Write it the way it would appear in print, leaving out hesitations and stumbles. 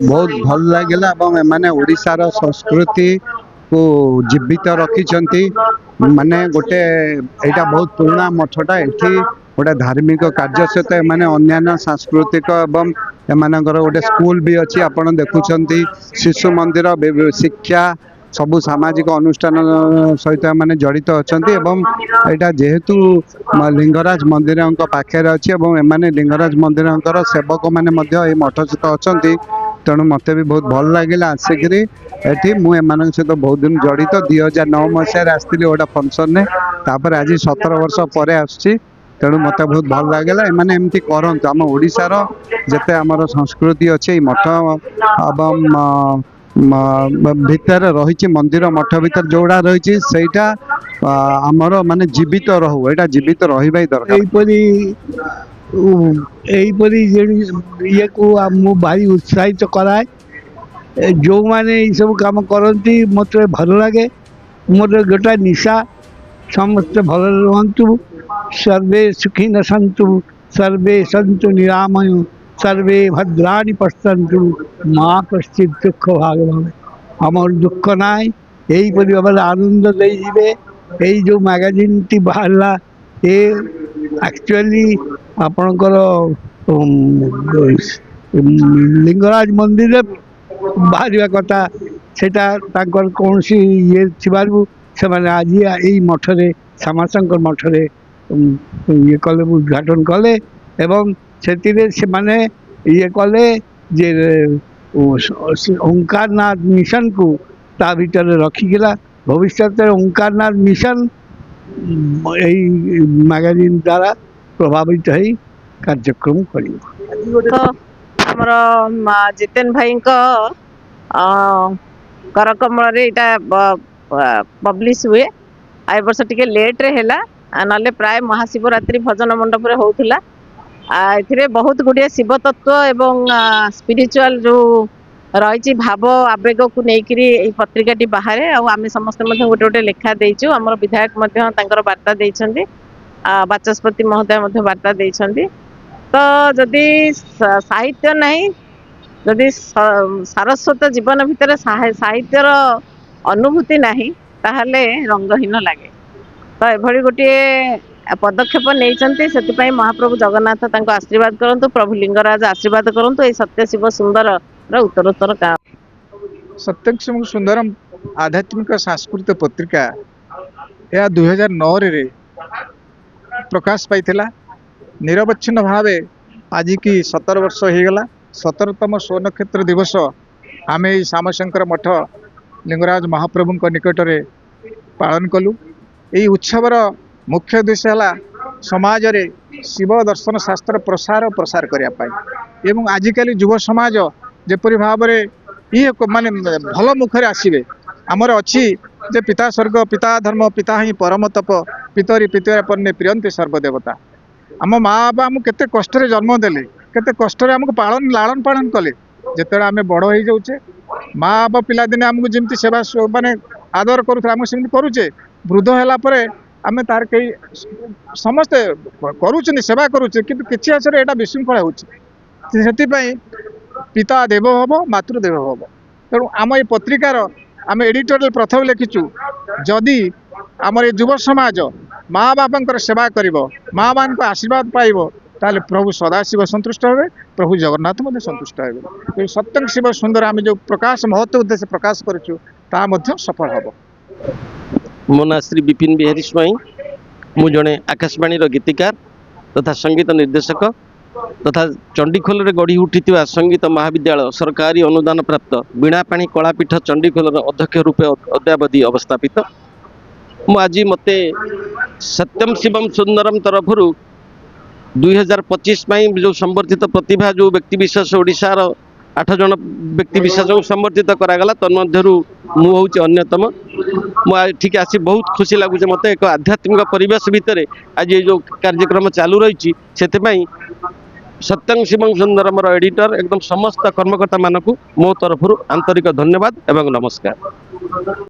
बहुत भल लगे एमाने ओडिशार संस्कृति को जीवित रखिंट माने गोटे यहाँ बहुत पुराना मठटा एठी गोटे धार्मिक कार्य सहित एमाने अन्य सांस्कृतिक एवं एमानकर गोटे स्कूल भी अच्छी आपड़ देखुंत शिशु मंदिर शिक्षा सबु सामाजिक अनुष्ठान सहित मैंने जड़ित अच्छा यहाँ जेहेतु लिंगराज मंदिर पाखे अच्छी एमाने लिंगराज मंदिर सेवक मैंने मठ सहित अच्छा तेणु मत भी बहुत भल लगे आसिक ये मुझे सहित बहुत दिन जड़ित 2009 मसीह आसती गोटे फंक्शन ने तापर आज 17 वर्ष पर आसुची तेणु मत बहुत भल लगे एमाने एमती करंतु आम ओडिशार जेते आमर संस्कृति अच्छे मठ एवं भितर रही मंदिर मठ भितर जोड़ा रही सेटा आमर माने जीवित रहू एटा जीवित रही दरकार ये को भारी उत्साहित कराए जो माने सब काम करती मत भल लगे मोर गोटा निशा समस्त भल रुहतु सर्वे सुखी न सन्तु सर्वे सन्तु निरामय सर्वे भद्राणि पश्यन्तु माँ कश्चित दुख भाग आमर दुख ना यहीपरि भाव आनंद देजे यही जो मैगजीन टी बाहरला ये एक्चुअली आपणकर लिंगराज मंदिर बाहर कथा सेटा कौन सी ये से आज यही मठरे श्यामाशंकर मठरे ये कले उद्घाटन कले एवं से माने ये कले जे ओंकारनाथ मिशन को ता भीतर रखिकला भविष्य ओंकारनाथ मिशन यही मैगजीन द्वारा प्रभावित हो कार्यक्रम कर जितेन भाई करकमल पब्लिश हुए आ वर्ष टिके लेट रे हैला ना प्राय महाशिवरात्रि भजन मंडप रे होउथला ए बहुत गुड़िया शिव तत्व एवं स्पिरिचुअल जो रही भाव आवेग को लेकर पत्रिका टी बाहर आम समस्त गोटे गोटे लेखा देचु आम विधायक वार्ता देइछन्ति बाचस्पति महोदय वार्ता देइछन्ति तो जदि साहित्य नहीं जदि सारस्वत जीवन भितर साहित्यर अनुभूति नहीं ताहले रंगहीन लगे तो एभली गोटे पदक्षेप नहीं महाप्रभु जगन्नाथ आशीर्वाद करंतु प्रभु लिंगराज आशीर्वाद करंतु ये सत्य शिव सुंदर उत्तरोत्तर का सत्य शिव सुंदरम आध्यात्मिक सांस्कृतिक पत्रिका यह 2009 रे प्रकाश पाई निरवच्छिन्न भाव आज की 17 वर्ष हो गला 17तम स्वनक्षत्र दिवस आम श्यामशंकर मठ लिंगराज महाप्रभु निकट में पालन कलु यही उत्सवर मुख्य उद्देश्य है समाज रे शिव दर्शन शास्त्र प्रसार प्रसार करने एवं आजिकल युव समाज जेपरी भाव में ये माने भल मुखरे आसवे आमर अच्छी जे पिता स्वर्ग पिता धर्म पिता ही परम तप पितरी पितरा पन्ने प्रियंती सर्वदेवता आम माँ बापा आमको केते कष्ट जन्म देले केते कष्ट आमको पालन लालन पालन कले जिते आम बड़ हो जाऊे माँ बाप पिला दिने आमको जमी सेवा माने आदर करुचे करुचे वृद्ध है आम तार कई समस्ते करुँच सेवा करुचे कि किसी आसरे यहाँ विशृंखला होती पिता देव हम मातृदेव हम तेणु आम ये पत्रिकार आम एडिटोरियल प्रथम लिखिचु जदि आमर ये युव समाज माँ बापा सेवा कर माँ बाप आशीर्वाद पाइब ताले प्रभु सदाशिव संतुष्ट हे प्रभु जगन्नाथ मध्य संतुष्ट हे सत्यं शिव सुंदर आम जो प्रकाश महत्व उद्देश्य प्रकाश करूँ ता सफल हम मो ना श्री विपिन बिहारी स्वाई मु जड़े आकाशवाणी गीतिकार तथा संगीत निर्देशक तथा चंडीखोल रे गढ़ी उठी संगीत महाविद्यालय सरकारी अनुदान प्राप्त बीणापाणी कलापीठ चंडीखोल अध्यक्ष रूपे अद्यावधि अवस्थापित मु आज मते सत्यम शिवम सुंदरम तरफ 2025 जो संवर्धित प्रतिभा जो व्यक्तिविशेष ओडिशार 8 जन व्यक्तिविशेष संवर्धित करागला तन्मध्यरु मु होउछि अन्यतम ठीक आसी बहुत खुशी लगुच मत एक आध्यात्मिक परिवेश भितर आज ये जो कार्यक्रम चालू रही सत्यं शिवं सुंदरम एडिटर एकदम समस्त कर्मकर्ता मानक मो तरफ आंतरिक धन्यवाद एवं नमस्कार।